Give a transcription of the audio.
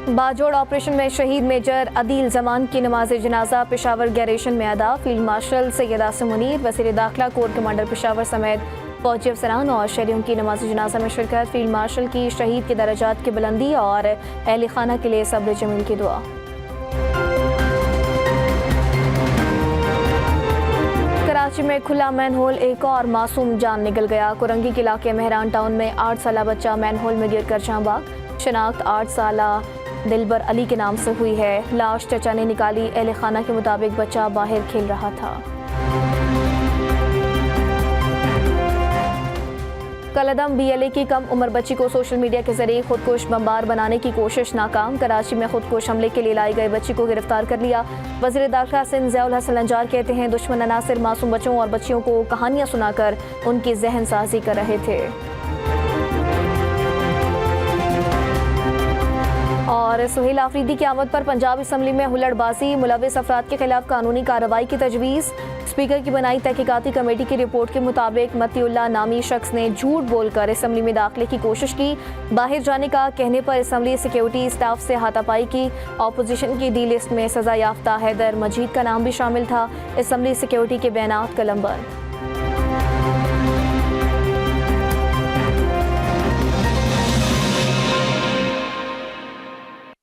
Bajaur operation में शहीद major Adeel Zaman की नमाज जनाजा पेशावर गैरेशन में अदा। फील्ड मार्शल सैयद आसिम मुनीर, वज़ीर दाखिला, कोर कमांडर पेशावर समेत फौजी अफसरान और शहरियों की नमाज जनाजा में शिरकत। फील्ड मार्शल की शहीद के दर्जात की बुलंदी और अहल खाना के लिए सब्र जमील की दुआ। कराची में खुला मैनहोल, एक और मासूम जान निकल गया। कुरंगी के इलाके मेहरान टाउन में 8 साला बच्चा मैनहोल में गिरकर जाँ बाग। शनाख्त 8 साला दिलबर अली के नाम से हुई है। लाश चचा ने निकाली। अहल खाना के मुताबिक बच्चा बाहर खेल रहा था। कलदम BLA की कम उम्र बच्ची को सोशल मीडिया के जरिए खुदकुश बमबार बनाने की कोशिश नाकाम। कराची में खुदकुश हमले के लिए लाई गए बच्ची को गिरफ्तार कर लिया। वज़ीर दाखिला सिंध ज़ियाउल हसन लंजार कहते हैं दुश्मन अनासिर मासूम बच्चों और बच्चियों को कहानियां सुनाकर उनकी जहन साजी कर रहे थे। और सुहेल आफरीदी की आमद पर पंजाब असम्बली में हुल्लड़बाजी, मुलविस अफराद के खिलाफ कानूनी कार्रवाई की तजवीज़। स्पीकर की बनाई तहकीकाती कमेटी की रिपोर्ट के मुताबिक मतीउल्लाह नामी शख्स ने झूठ बोलकर असम्बली में दाखिले की कोशिश की। बाहर जाने का कहने पर असम्बली सिक्योरिटी स्टाफ से हाथापाई की। ऑपोजिशन की डी लिस्ट में सजा याफ्ता हैदर मजीद का नाम भी शामिल था। असम्बली सिक्योरिटी के बयानात कलमबंद।